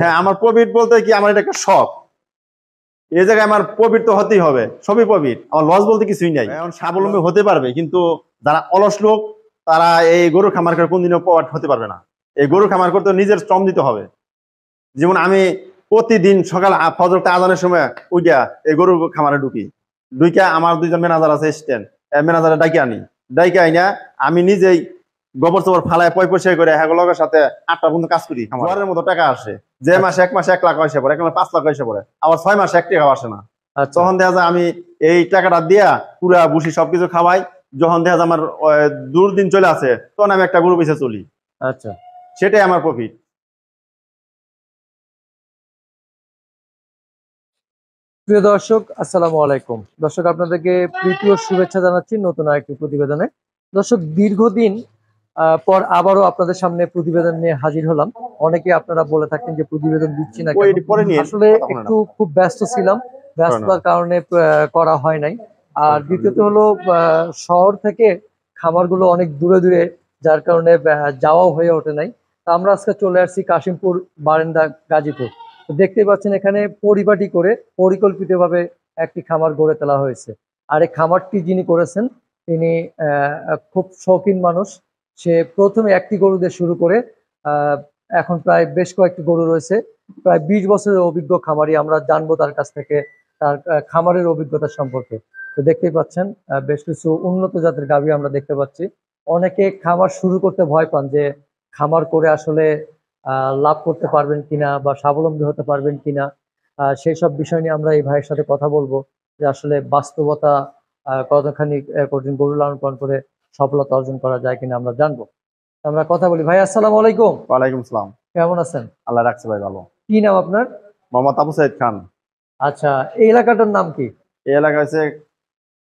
হ্যাঁ, আমার প্রফিট বলতে কি, আমার এটা একটা শখ। এই জায়গায় আমার প্রফিট তো হতেই হবে, সবই প্রফিট, আমার লস বলতে কিছুই নাই। এখন স্বাবলম্বী হতে পারবে, কিন্তু যারা অলস লোক তারা এই গরুর খামার করে কোনদিনও প্রফিট হতে পারবে না। এই গরুর খামার করতে নিজের শ্রম দিতে হবে। যেমন আমি প্রতিদিন সকাল ফজরটা আজানের সময় উইটা এই গরুর খামারে ঢুকিয়া আমার দুইজন ম্যানেজার আছে, স্ট্যান্ড ম্যানেজারে ডাকি আনি, ডাকি আইনা আমি নিজেই গোবর চোবর ফালায় পয়সা করে লোকের সাথে 8টা পর্যন্ত কাজ করি। ঘরের মতো টাকা আসে, যে মাসে 1 মাসে 1 লাখ পয়সা পড়ে, 1 মাসে 5 লাখ পয়সা পড়ে, আবার 6 মাসে 1 টাকা আসে না। তখন দেখা যায় আমি এই টাকাটা দিয়া পুরা বুসি সবকিছু খাওয়াই। যখন দেখা যায় আমার দুর্দিন চলে আসে, তখন আমি একটা গরু পিছে চলি। আচ্ছা, সেটাই আমার প্রফিট। প্রিয় দর্শক, আসসালামু আলাইকুম। দর্শক, আপনাদেরকে প্রীতি ও শুভেচ্ছা জানাচ্ছি নতুন আরেকটি প্রতিবেদনে। দর্শক, দীর্ঘদিন পর আবারও আপনাদের সামনে প্রতিবেদন নিয়ে হাজির হলাম। অনেকে আপনারা বলে থাকেন যে প্রতিবেদন দিচ্ছি না, আসলে একটু খুব ব্যস্ত ছিলাম, ব্যস্ততার কারণে করা হয় নাই। আর দ্বিতীয়ত হলো শহর থেকে খামারগুলো অনেক দূরে দূরে, যার কারণে যাওয়াও হয়ে ওঠে নাই। আমরা আজকে চলে আসছি কাশিমপুর বারেন্দা, গাজীপুর। দেখতেই পাচ্ছেন এখানে পরিপাটি করে পরিকল্পিতভাবে একটি খামার গড়ে তোলা হয়েছে। আর এই খামারটি যিনি করেছেন তিনি খুব শৌখিন মানুষ। সে প্রথমে একটি গরু দিয়ে শুরু করে এখন প্রায় বেশ কয়েকটি গরু রয়েছে। প্রায় 20 বছরের অভিজ্ঞ খামারি। আমরা জানবো তার কাছ থেকে তার খামারের অভিজ্ঞতা সম্পর্কে। তো দেখতেই পাচ্ছেন বেশ কিছু উন্নত জাতের গাভী আমরা দেখতে পাচ্ছি। অনেকে খামার শুরু করতে ভয় পান যে খামার করে আসলে লাভ করতে পারবেন কিনা বা স্বাবলম্বী হতে পারবেন কিনা। সেই সব বিষয় নিয়ে আমরা এই ভাইয়ের সাথে কথা বলবো, যে আসলে বাস্তবতা কতখানি কঠিন গরু লালন পালন করে সফলতা অর্জন করা যায় কিনা আমরা জানবো। আমরা কথা বলি। ভাই, আসসালামু আলাইকুম। ওয়ালাইকুম আসসালাম। কেমন আছেন? আল্লাহ রাখছে ভাই ভালো। কি নাম আপনার? মোহাম্মদ আবু সাইদ খান। আচ্ছা, এই এলাকাটার নাম কি? এই এলাকা হচ্ছে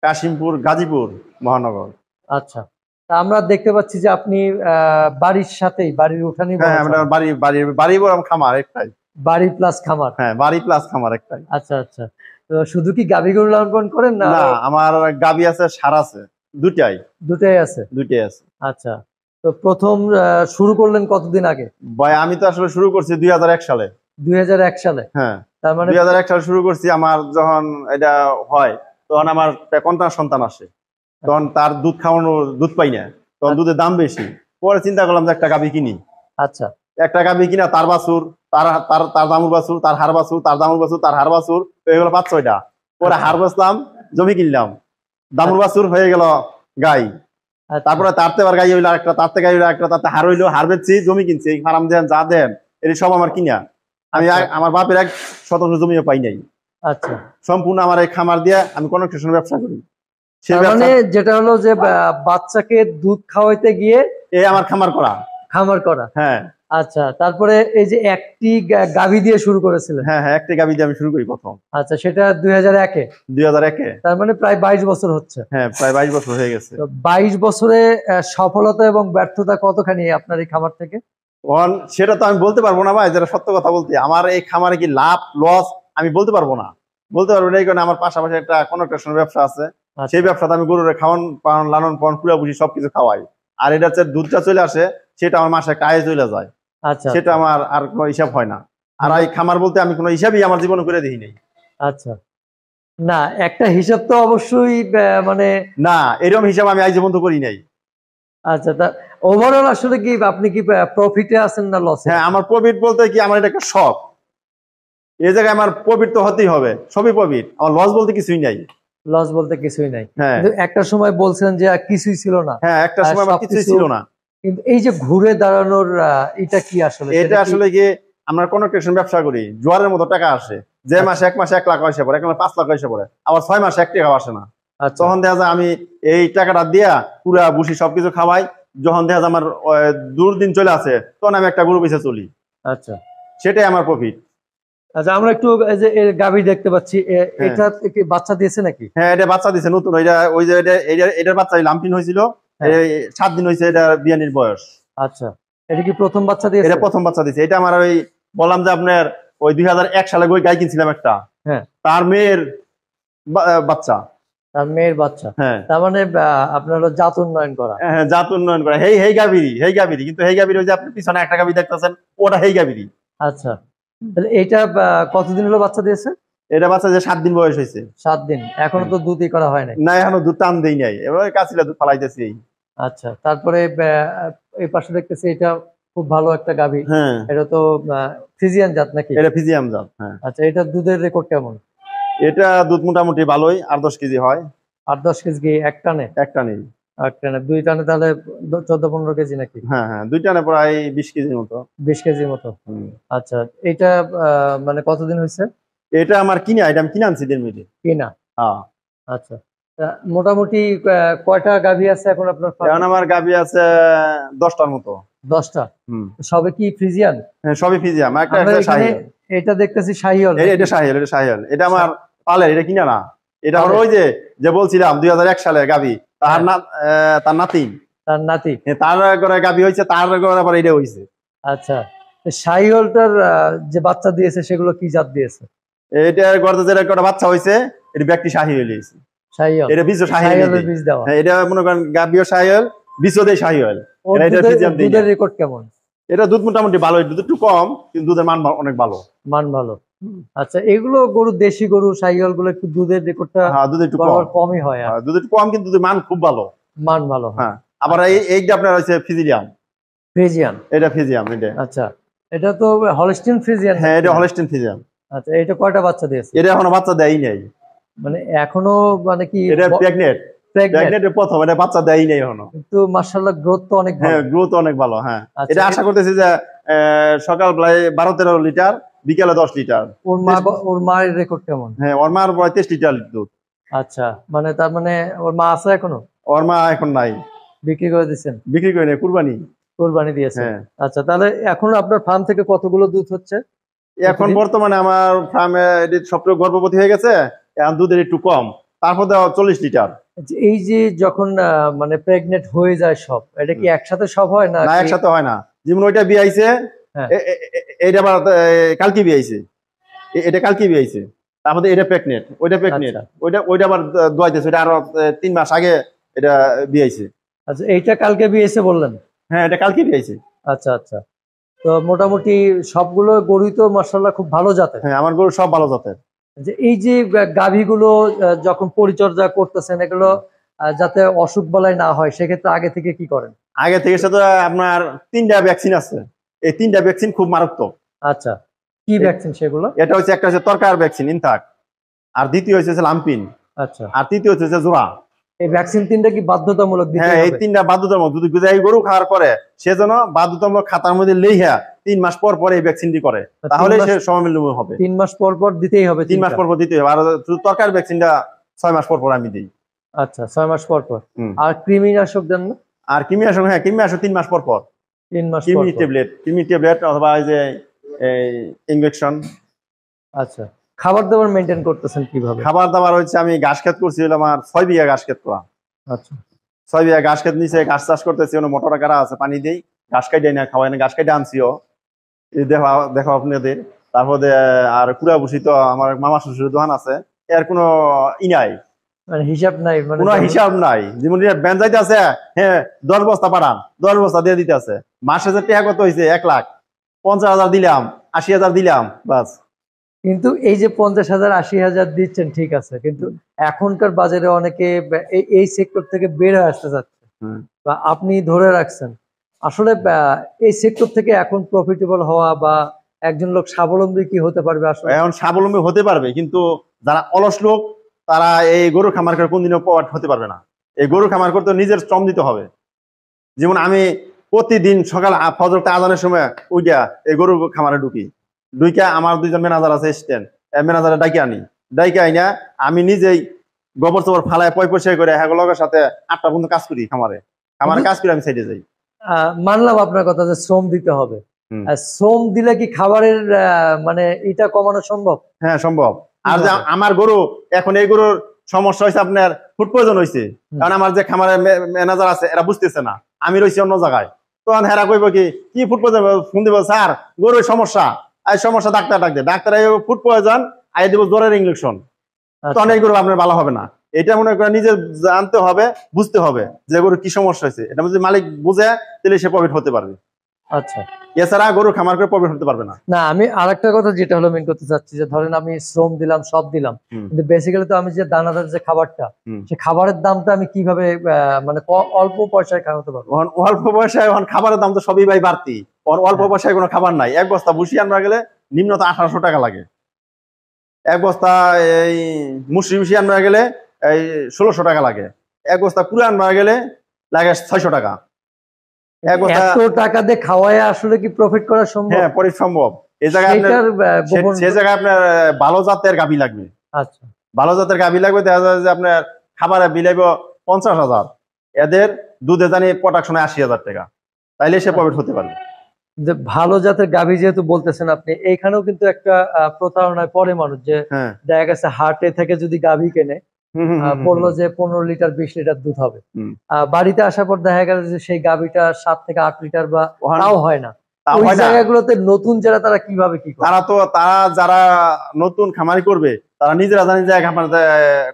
কাশিমপুর, গাজীপুর মহানগর। আচ্ছা, তা আমরা দেখতে পাচ্ছি যে আপনি বাড়ির সাথেই, বাড়ির উঠানি, বাড়ি বরং খামার একটাই। বাড়ি প্লাস খামার। হ্যাঁ, বাড়ি প্লাস খামার একটাই। আচ্ছা আচ্ছা, তো শুধু কি গাভী গরু লালন পালন করেন না? আমার গাভী আছে, ষাঁড় আছে, দুটাই আছে। আচ্ছা, তো প্রথম শুরু করলেন কতদিন আগে? ভাই, আমি তো আসলে শুরু করছি 2001 সালে। 2001 সালে? হ্যাঁ, তার মানে 2001 সালে শুরু করছি। আমার যখন এটা হয় তখন আমার কন্যা সন্তান আসে, তখন তার দুধ খাওয়ানোর দুধ পাই না, তখন দুধের দাম বেশি। পরে চিন্তা করলাম যে একটা গাভী কিনি। আচ্ছা, একটা গাভী কিনা, তার বাছুর, তার দামুর বাছুর, তার হার বাছুর, তার দামুর বাছুর, তার হার বাছুর, এগুলো 5-6টা। পরে হার বেচলাম, জমি কিনলাম, দামুর বাছুর হয়ে গেল গাই। তারপরে তারতে আবার গাই হইলো একটা, তারতে গাই হইলো একটা, তারতে হার হইলো, হার বেচছি, জমি কিনছি। হারাম দেন যা দেন এটি সব আমার কিনা। আমি আমার বাপের 1 শতাংশ জমিও পাই নাই। আচ্ছা, সম্পূর্ণ আমার এই খামার দিয়ে আমি কনস্ট্রাকশন ব্যবসা করি। মানে যেটা হলো যে বাচ্চাকে দুধ খাওয়াইতে গিয়ে আমার খামার করা। হ্যাঁ। আচ্ছা, তারপরে এই যে একটি গাভী দিয়ে শুরু করেছিলেন? হ্যাঁ হ্যাঁ, একটি গাভী দিয়ে আমি শুরু করি প্রথম। আচ্ছা, সেটা 2001-এ? 2001-এ। তার মানে প্রায় 22 বছর হচ্ছে। হ্যাঁ, প্রায় 22 বছর হয়ে গেছে। 22 বছরে সফলতা এবং ব্যর্থতা কতখানি আপনার এই খামার থেকে? সেটা তো আমি বলতে পারবো না ভাই, যেটা সত্য কথা বলতে। আমার এই খামারে কি লাভ লস আমি বলতে পারবো না। এই কারণে আমার পাশাপাশি একটা কনস্ট্রাকশন ব্যবসা আছে। সেই ব্যবসাতে আমি গরুরে খাওয়ান পালন লালন পালন পুরা বুঝি সবকিছু খাওয়াই। আর এটা হচ্ছে দুধটা চলে আসে, সেটা আমার মাসে একটা আয় চলে যায়। আচ্ছা, সেটা আমার আর কোনো হিসাব হয় না। আর এই খামার বলতে আমি কোনো হিসাবই আমার জীবনে করে দেখি নাই। আচ্ছা, না, একটা হিসাব তো অবশ্যই, মানে না, এরকম হিসাব আমি আজ পর্যন্ত করি নাই। আচ্ছা, তা ওভারঅল আসলে কি আপনি কি প্রফিটে আছেন না লসে? হ্যাঁ, আমার প্রফিট বলতে কি, আমার এটা একটা শখ। এই জায়গায় আমার প্রফিট তো হতেই হবে, সবই প্রফিট, আমার লস বলতে কিছুই নাই। লস বলতে কিছুই নাই, কিন্তু একটা সময় বলছেন যে কিছুই ছিল না। হ্যাঁ, একটা সময় আমার কিছুই ছিল না। কিন্তু এই যে ঘুরে দাঁড়ানোর এটা কি আসলে? এটা আসলে কি, আমরা কনস্ট্রাকশন ব্যবসা করি, জোয়ারের মতো টাকা আসে। যে মাসে 1 মাসে 1 লাখ পয়সা পড়ে, 1 মাসে 5 লাখ পয়সা পড়ে, আবার 6 মাসে 1 টাকা আসে না। তখন দেখা যায় আমি এই টাকাটা দিয়া পুরা বুসি সবকিছু খাওয়াই। যখন দেখা যায় আমার দুর্দিন চলে আসে, তখন আমি একটা গরু পিছে চলি। আচ্ছা, সেটাই আমার প্রফিট। আচ্ছা, আমরা একটু যে গাভী দেখতে পাচ্ছি, এটা কি বাচ্চা দিয়েছে নাকি? হ্যাঁ, এটা বাচ্চা দিয়েছে নতুন। ওই যে এটার বাচ্চা লাম্পিন হয়েছিল, 7 দিন হয়েছে এটা বিয়ানির বয়স। আচ্ছা, এটা কি প্রথম বাচ্চা দিয়েছে? এটা প্রথম বাচ্চা দিয়েছে। এটা আমার ওই বললাম যে আপনার ওই 2001 সালে গাই কিনছিলাম একটা। হ্যাঁ, তার মেয়ের বাচ্চা। তার মেয়ের বাচ্চা। হ্যাঁ, তার মানে আপনার জাত উন্নয়ন করা। হ্যাঁ, জাত উন্নয়ন করা। হেই গাভীরি কিন্তু হেই গাভীরি ওই যে আপনি পিছনে একটা গাভী দেখতেছেন, ওটা হেই গাভীরি। আচ্ছা, তাহলে এটা কতদিন হলো বাচ্চা দিয়েছে? এটা বাচ্চা যে 7 দিন বয়স হয়েছে। 7 দিন, এখনো তো দুধই করা হয় নাই? না, এখনো দুধ টান দেই নাই, এবার কাছিলা দুধ ফালাইতেছি। আচ্ছা, তারপরে এই পাশে দেখতেছি এটা খুব ভালো একটা গাভী। হ্যাঁ, এটা তো ফ্রিজিয়ান জাত নাকি? এটা ফিজিয়াম জাত। হ্যাঁ। আচ্ছা, এটা দুধের রেকর্ড কেমন? এটা দুধ মোটামুটি ভালোই, 8-10 কেজি হয়। 8-10 কেজি এক টানে? এক টানে। এক টানে, 2 টানে তাহলে 14-15 কেজি নাকি? হ্যাঁ হ্যাঁ, 2 টানে প্রায় 20 কেজির মতো। 20 কেজির মতো। আচ্ছা, এটা মানে কতদিন হয়েছে? এটা আমার কিনা, এটা আমি কিনে আনছি দেড় কিনা? হ্যাঁ। আচ্ছা, মোটামুটি কয়টা গাভী আছে এখন আপনার ফার্মে? এখন আমার গাভী আছে 10টার মতো। 10টা? সবে কি ফ্রিজিয়ান? হ্যাঁ, সবই ফিজিয়াম। একটা শাহিওয়াল। এটা দেখতেছি শাহিওয়াল। এটা শাহিওয়াল, এটা শাহিওয়াল। এটা আমার পালে, এটা কিনা না। এটা হলো ওই যে বলছিলাম 2001 সালে গাভী, তার নাতি। তার নাতি? তার ঘরে গাভী হয়েছে, তার ঘরে আবার এটা হয়েছে। আচ্ছা, শাহিওয়ালটার যে বাচ্চা দিয়েছে সেগুলো কি জাত দিয়েছে? এটার ঘরে যেটা একটা বাচ্চা হয়েছে, এটা ব্যক্তি শাহিওয়াল হয়েছে। শাহিওয়াল? এটা বীজ শাহিওয়াল বীজ দেওয়া। হ্যাঁ, এটা মনে করেন গাভীও শাহিওয়াল, বীজও দেয় শাহিওয়াল। দুধের রেকর্ড কেমন? এটা দুধ মোটামুটি ভালো, দুধ একটু কম, কিন্তু দুধের মান অনেক ভালো। মান ভালো। আচ্ছা, এগুলো গরু, দেশি গরু শাহিওয়াল গুলো একটু দুধের রেকর্ডটা দুধ একটু কমই হয়। দুধ একটু কম, কিন্তু দুধের মান খুব ভালো। মান ভালো। হ্যাঁ। আবার এইটা আপনার হচ্ছে ফিজিয়াম। ফ্রিজিয়ান? এটা ফিজিয়াম। এটা আচ্ছা, এটা তো হলস্টিন ফ্রিজিয়ান? হ্যাঁ, এটা হলস্টিন ফিজিয়াম। আচ্ছা, এটা কয়টা বাচ্চা দিয়েছে? এটা এখনো বাচ্চা দেয়ই নাই। মানে এখনো মানে কি এটা প্রেগনেন্ট? প্রেগনেন্ট প্রথম, এটা বাচ্চা দেয়ই নাই এখনো। কিন্তু মাশাআল্লাহ গ্রোথ তো অনেক ভালো। হ্যাঁ, গ্রোথ অনেক ভালো। হ্যাঁ, এটা আশা করতেছি যে সকাল বেলায় 12-13 লিটার, বিকালে 10 লিটার। ওর মায়ের রেকর্ড কেমন? হ্যাঁ, ওর মার 35 লিটার দুধ। আচ্ছা, মানে তার মানে ওর মা আছে এখনো? ওর মা এখন নাই, বিক্রি করে দিয়েছেন? বিক্রি করে নাই, কুরবানি দিয়েছে। আচ্ছা, তাহলে এখন আপনার ফার্ম থেকে কতগুলো দুধ হচ্ছে এখন বর্তমানে? আমার ফার্মে সবচেয়ে গর্ভবতী হয়ে গেছে, এখন দুধের একটু কম, তারপর 40 লিটার। এই যে যখন মানে প্রেগনেন্ট হয়ে যায় সব, এটা কি একসাথে সব হয় না? না, একসাথে হয় না। যেমন ওইটা বিয়ে আইছে, এটা আবার কালকে বিয়ে আইছে, এটা কালকে বিয়ে আইছে, তারপরে এটা প্রেগনেন্ট, ওইটা প্রেগনেন্ট, ওইটা আবার দোয়াইতেছে, ওইটা আরো 3 মাস আগে এটা বিয়ে আইছে। আচ্ছা, এইটা কালকে বিয়ে এসে বললেন? হ্যাঁ, এটা কালকে বিয়ে আইছে। আচ্ছা আচ্ছা, তো মোটামুটি সবগুলো গরুই তো মাশাআল্লাহ খুব ভালো জাতের। হ্যাঁ, আমার গরু সব ভালো জাতের। যে এই যে গাভীগুলো যখন পরিচর্যা করতেছেন, এগুলো যাতে অসুখ বালাই না হয়, সেক্ষেত্রে আগে থেকে কি করেন? আগে থেকে সাথে আপনার 3টা ভ্যাকসিন আছে, এই 3টা ভ্যাকসিন খুব মারাত্মক। আচ্ছা, কি ভ্যাকসিন সেগুলো? এটা হচ্ছে একটা হচ্ছে তরকার ভ্যাকসিন ইনথাক, আর দ্বিতীয় হচ্ছে লাম্পিন, আচ্ছা, আর তৃতীয় হচ্ছে জোড়া। এই ভ্যাকসিন 3টা কি বাধ্যতামূলক দিতে হবে? হ্যাঁ, এই 3টা বাধ্যতামূলক। যদি গরু খাওয়ার পরে সেজন্য বাধ্যতামূলক খাতার মধ্যে লেখা 3 মাস পর পর এই ভ্যাকসিনটি করে, তাহলে সে সমমূল্য হবে। 3 মাস পর পর দিতেই হবে? 3 মাস পর পর দিতে হবে। আর তরকার ভ্যাকসিনটা 6 মাস পর পর আমি দিই। আচ্ছা, 6 মাস পর পর। আর কৃমিনাশক দেন না? আর কৃমিনাশক, হ্যাঁ, কৃমিনাশক 3 মাস পর পর। 3 মাস পর কৃমি ট্যাবলেট অথবা এই যে ইনজেকশন। আচ্ছা, খাবার দাবার মেইনটেইন করতেছেন কিভাবে? খাবার দাবার হচ্ছে আমি ঘাস ক্ষেত করছিলাম, আমার 6 বিঘা ঘাস ক্ষেত করা। আচ্ছা, 6 বিঘা ঘাস ক্ষেত নিচে ঘাস চাষ করতেছি, মোটর কাটা আছে, পানি দেই, ঘাস কাটাই না, খাওয়াই না, ঘাস কাটা আনছিও, দেখো আপনাদের। তারপরে আর কুড়া বসি তো আমার মামা শ্বশুরের দোকান আছে, এর কোনো নাই, মানে হিসাব নাই, মানে কোনো হিসাব নাই। যেমন ব্যান যাইতে আছে, হ্যাঁ 10 বস্তা পাঠান, 10 বস্তা দিয়ে দিতে আছে। মাসে যে টাকা কত হয়েছে, 1,50,000 দিলাম, 80,000 দিলাম, বাস। কিন্তু এই যে 50,000 80,000 দিচ্ছেন, ঠিক আছে, কিন্তু এখনকার বাজারে অনেকে এই সেক্টর থেকে বের হয়ে আসতে যাচ্ছে, বা আপনি ধরে রাখছেন। আসলে এই সেক্টর থেকে এখন প্রফিটেবল হওয়া বা একজন লোক স্বাবলম্বী কি হতে পারবে? আসলে এখন স্বাবলম্বী হতে পারবে, কিন্তু যারা অলস লোক, তারা এই গরু খামার করে কোনদিনও প্রভাব হতে পারবে না। এই গরু খামার করতে নিজের শ্রম দিতে হবে। যেমন আমি প্রতিদিন সকাল ফজর আজানের সময় উইটা এই গরু খামারে ঢুকিয়া আমার 2জন ম্যানেজার আছে, স্ট্যান্ড ম্যানেজারে ডাকি আনি, ডাইকে আইনা আমি নিজেই গোবর চোবর ফালায় পয়সা করে লোকের সাথে 8টা পর্যন্ত কাজ করি খামারে কাজ করে আমি সাইডে যাই। মানলাম আপনার কথা যে শ্রম দিতে হবে, শ্রম দিলে কি খাবারের মানে এটা কমানো সম্ভব? হ্যাঁ, সম্ভব। আর যে আমার গরু এখন, এই গরুর সমস্যা হয়েছে আপনার ফুড পয়জন হয়েছে, কারণ আমার যে খামারের ম্যানেজার আছে এরা বুঝতেছে না, আমি রয়েছি অন্য জায়গায়। তখন হেরা কইব কি ফুড পয়জন, ফোন দিব, স্যার গরুর সমস্যা, এই সমস্যা ডাক্তার ডাকবে, ডাক্তার ফুড পয়জন আই দিব জ্বরের ইঞ্জেকশন, তখন এই গরু আপনার ভালো হবে না। এটা মনে করেন নিজে জানতে হবে, বুঝতে হবে যে গরু কি সমস্যা হয়েছে। এটা যদি মালিক বুঝে, তাহলে সে প্রফিট হতে পারবে। আচ্ছা, এছাড়া গরু খামার করে প্রফিট হতে পারবে না। না আমি আরেকটা কথা যেটা হলো মেন করতে চাচ্ছি যে ধরেন আমি শ্রম দিলাম সব দিলাম, কিন্তু বেসিক্যালি তো আমি যে দানাদার যে খাবারটা, সে খাবারের দামটা আমি কিভাবে মানে অল্প পয়সায় খাওয়াতে পারবো? অল্প পয়সায় এখন খাবারের দাম তো সবই ভাই বাড়তি, অল্প পয়সায় কোনো খাবার নাই। এক বস্তা ভুসি আনবা গেলে নিম্নত 1800 টাকা লাগে, এক বস্তা এই মুসরি ভুসি আনবা গেলে এই 1600 টাকা লাগে, এক বস্তা পুরো আনবা গেলে লাগে 600 টাকা। এত টাকা দিয়ে খাওয়ায় আসলে কি প্রফিট করা সম্ভব? হ্যাঁ, পরে সম্ভব। এই জায়গায় সে জায়গায় আপনার ভালো জাতের গাভী লাগবে। আচ্ছা, ভালো জাতের গাভী লাগবে, দেখা যায় যে আপনার খাবারে বিলাইব 50,000, এদের দুধে জানি প্রোডাকশনে 80,000 টাকা, তাইলে সে প্রফিট হতে পারবে। যে ভালো জাতের গাভী যেহেতু বলতেছেন আপনি, এইখানেও কিন্তু একটা প্রতারণায় পড়ে মানুষ, যে দেখা গেছে হাটে থেকে যদি গাভী কেনে, বললো যে 15 লিটার 20 লিটার দুধ হবে, বাড়িতে আসার পর দেখা গেল যে সেই গাভীটা 7 থেকে 8 লিটার বা তাও হয় না। ওই জায়গাগুলোতে নতুন যারা তারা কিভাবে কি করে? তারা যারা নতুন খামারি করবে তারা নিজেরা জানি যে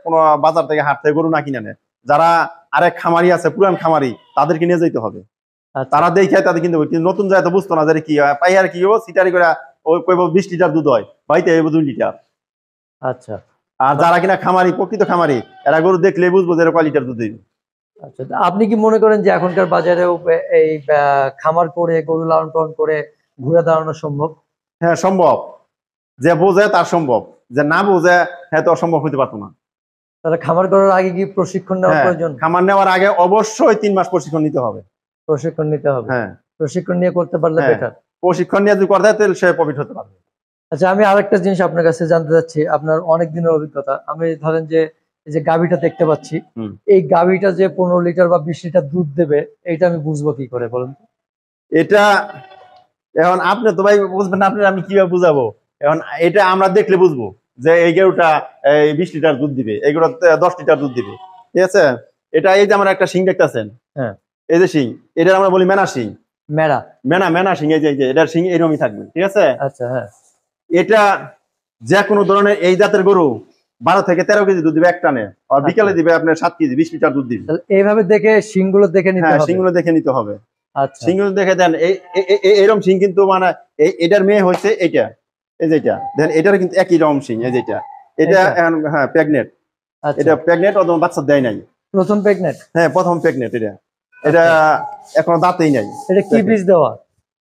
কোনো বাজার থেকে হাট থেকে গরু না কিনে নেয়। যারা আরেক খামারি আছে, পুরান খামারি, তাদেরকে নিয়ে যেতে হবে। তারা দেখে তাদের কিন্তু নতুন যায় তো বুঝতো না যে কি হয়, পাইয়ার কি হবো সিটারি করে ওই 20 লিটার দুধ হয়, বাড়িতে 2 লিটার। আচ্ছা, আর যারা কিনা খামারি, প্রকৃত খামারি, এরা গরু দেখলে বুঝবো যে কয় লিটার দুধ দিবে। আচ্ছা, আপনি কি মনে করেন যে এখনকার বাজারেও এই খামার করে গরু লালন পালন করে ঘুরে দাঁড়ানো সম্ভব? হ্যাঁ সম্ভব, যে বোঝে তার সম্ভব, যে না বোঝে হ্যাঁ তো অসম্ভব হতে পারতো না। তাহলে খামার করার আগে কি প্রশিক্ষণ নেওয়া প্রয়োজন? খামার নেওয়ার আগে অবশ্যই 3 মাস প্রশিক্ষণ নিতে হবে। প্রশিক্ষণ নিতে হবে, হ্যাঁ প্রশিক্ষণ নিয়ে করতে পারলে বেটার। প্রশিক্ষণ নিয়ে যদি করতে তাহলে সে প্রফিট হতে পারবে। আচ্ছা, আমি আরেকটা জিনিস আপনার কাছে জানতে চাচ্ছি, আপনার অনেক দিনের অভিজ্ঞতা। আমি ধরেন যে এই যে গাভীটা দেখতে পাচ্ছি, এই গাভীটা যে 15 লিটার বা 20 লিটার দুধ দেবে, এইটা আমি বুঝবো কি করে বলেন? এটা এখন আপনি তো ভাই বুঝবেন না, আমি কিভাবে বুঝাবো? এখন এটা আমরা দেখলে বুঝবো যে এই গরুটা 20 লিটার দুধ দিবে, এই গরুটা 10 লিটার দুধ দিবে, ঠিক আছে? এটা এই যে আমার একটা শিং দেখতেছেন, হ্যাঁ এই যে শিং, এটা আমরা বলি মেনা শিং। মেনা শিং, এই যে এটার শিং এরকমই থাকবে, ঠিক আছে? আচ্ছা, হ্যাঁ। এটা যে কোনো ধরনের এই জাতের গরু 12 থেকে 13 কেজি দুধ দিবে এক টানে, আর বিকালে দিবে আপনার 7 কেজি 20 লিটার দুধ দিবে। এইভাবে দেখে শিংগুলো দেখে নিতে হবে। শিংগুলো দেখে নিতে হবে। আচ্ছা, শিংগুলো দেখে দেন, এইরকম শিং কিন্তু মানে এটার মেয়ে হচ্ছে এইটা, এই যেটা দেন, এটার কিন্তু একই রকম শিং, এই যেটা এটা হ্যাঁ প্রেগনেন্ট। এটা প্রেগনেন্ট, অথবা বাচ্চা দেয় নাই, প্রথম প্রেগনেন্ট। হ্যাঁ প্রথম প্রেগনেন্ট। এটা এখনো দাঁতেই নাই। এটা কি বীজ দেওয়া?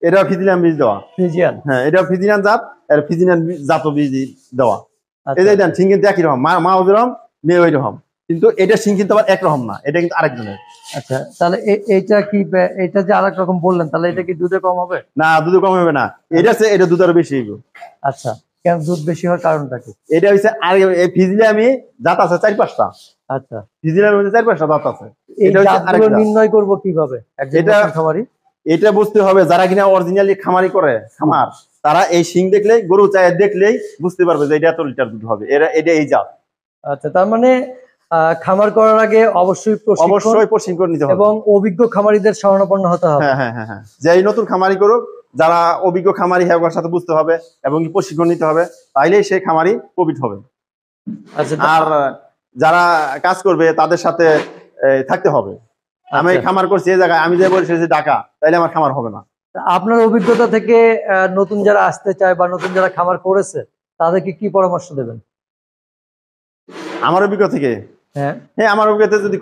এটা ফিজিয়ান বীজ দেওয়া। ফিজিয়ান? হ্যাঁ, এটা ফিজিয়ান জাত, আর ফিজিয়ান জাত বীজ দেওয়া। এই যে দেন শিং কিন্তু একই রকম, মা ওইরকম মেয়ে ওই রকম, কিন্তু এটা শিং কিন্তু আবার একরকম না, এটা কিন্তু আরেকজনের। আচ্ছা, তাহলে এইটা কি, এটা যে আরেক রকম বললেন, তাহলে এটা কি দুধে কম হবে? না, দুধে কম হবে না, এটা দুধ আরো বেশি হইব। আচ্ছা, কেন দুধ বেশি হওয়ার কারণটা কি? এটা হচ্ছে আর এই ফিজিয়ামি জাত আছে 4-5টা। আচ্ছা, ফিজিয়ামের মধ্যে 4-5টা জাত আছে। এটা জাতগুলো নির্ণয় করব কিভাবে একজন খামারি? এটা বুঝতে হবে যারা কিনা অরিজিনালি খামারি করে, খামার, তারা এই শিং দেখলেই, গরু চায় দেখলেই বুঝতে পারবে যে এটা এত লিটার দুধ হবে, এটা এই জাত। আচ্ছা, তার মানে খামার করার আগে অবশ্যই প্রশিক্ষণ নিতে হবে এবং অভিজ্ঞ খামারিদের শরণাপন্ন হতে হবে। হ্যাঁ, যে এই নতুন খামারি করুক, যারা অভিজ্ঞ খামারি হওয়ার সাথে বুঝতে হবে এবং প্রশিক্ষণ নিতে হবে, তাইলেই সেই খামারি প্রফিট হবে। আচ্ছা, আর যারা কাজ করবে তাদের সাথে থাকতে হবে। আমি খামার করছি এই জায়গায়, আমি যে বলছি যে ঢাকা, তাইলে আমার খামার হবে না। আপনার অভিজ্ঞতা থেকে নতুন যারা আসতে চায় বা নতুন যারা খামার করেছে, তাদেরকে কি পরামর্শ দেবেন? আমার অভিজ্ঞতা থেকে? হ্যাঁ, আমার অভিজ্ঞতা যদি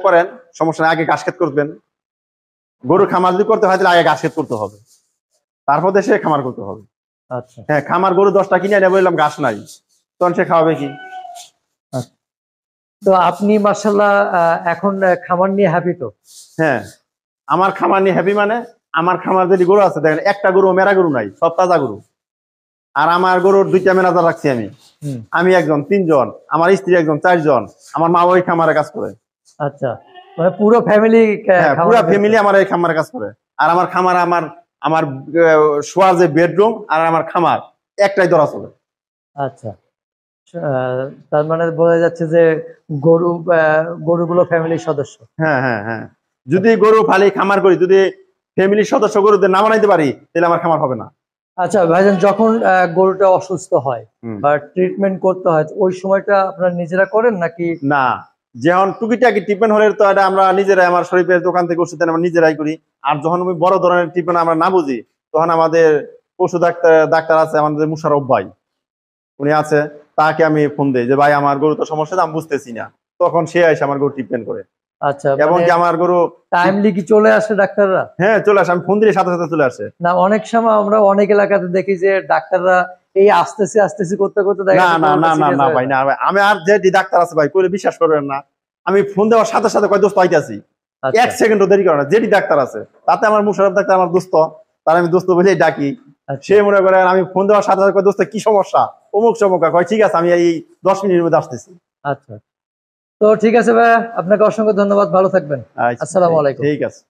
করেন সমস্যা নাই, আগে ঘাস খেত করবেন। গরুর খামার যদি করতে হয় তাহলে আগে ঘাস খেত করতে হবে, তারপর সে খামার করতে হবে। আচ্ছা, হ্যাঁ, খামার গরু 10টা কিনে এনে বললাম ঘাস নাই, তখন সে খাওয়াবে কি? তো আপনি মাশাআল্লাহ এখন খামার নিয়ে হ্যাপি তো? হ্যাঁ, আমার খামার নিয়ে হ্যাপি, মানে আমার খামার যদি গরু আছে দেখেন, একটা গরু মেরা গরু নাই, সব তাজা গরু। আর আমার গরুর 2টা ম্যানেজার রাখছি, আমি একজন, 3 জন, আমার স্ত্রী একজন, 4 জন, আমার মা ওই খামারে কাজ করে। আচ্ছা, মানে পুরো ফ্যামিলি আমার এই খামারে কাজ করে। আর আমার খামার, আমার শোয়া যে বেডরুম আর আমার খামার একটাই ধরা চলে। আচ্ছা, তার মানে বোঝা যাচ্ছে যে গরুগুলো ফ্যামিলির সদস্য। হ্যাঁ, যদি গরু ফালি খামার করি, যদি ফ্যামিলির সদস্য গরুদের না বানাইতে পারি, তাহলে আমার খামার হবে না। আচ্ছা ভাইজান, যখন গরুটা অসুস্থ হয় বা ট্রিটমেন্ট করতে হয়, ওই সময়টা আপনারা নিজেরা করেন নাকি? না, যখন টুকিটাকি ট্রিটমেন্ট হলে তো এটা আমরা নিজেরাই, আমার শরীরের দোকান থেকে ওষুধ আমরা নিজেরাই করি। আর যখন আমি বড় ধরনের ট্রিটমেন্ট আমরা না বুঝি, তখন আমাদের পশু ডাক্তার আছে, আমাদের মুশারফ ভাই উনি আছে, তাকে আমি ফোন দিই যে ভাই আমার গরু তো সমস্যা, আমি বুঝতেছি না, তখন সে এসে আমার গরু ট্রিটমেন্ট করে। আচ্ছা, এবং কি আমার গরু টাইমলি কি চলে আসে ডাক্তাররা? হ্যাঁ চলে আসে, আমি ফোন দিলে সাথে সাথে চলে আসে। না, অনেক সময় আমরা অনেক এলাকাতে দেখি যে ডাক্তাররা এই আসতেছি করতে করতে না না না না না ভাই, না ভাই, আমি আর যে ডাক্তার আছে ভাই কইলে বিশ্বাস করবেন না, আমি ফোন দেওয়ার সাথে সাথে কয় দোস্ত আইতাছি, এক সেকেন্ডও দেরি করে না। যেটি ডাক্তার আছে, তাতে আমার মুশারফ ডাক্তার আমার দোস্ত, তার আমি দোস্ত বলেই ডাকি। সে মনে করে আমি ফোন দেওয়ার সাথে সাথে কয় দোস্ত কি সমস্যা, অমুক সমকা, কয় ঠিক আছে আমি এই 10 মিনিটের মধ্যে আসতেছি। আচ্ছা, তো ঠিক আছে ভাই, আপনাকে অসংখ্য ধন্যবাদ, ভালো থাকবেন। আসসালামু আলাইকুম। ঠিক আছে।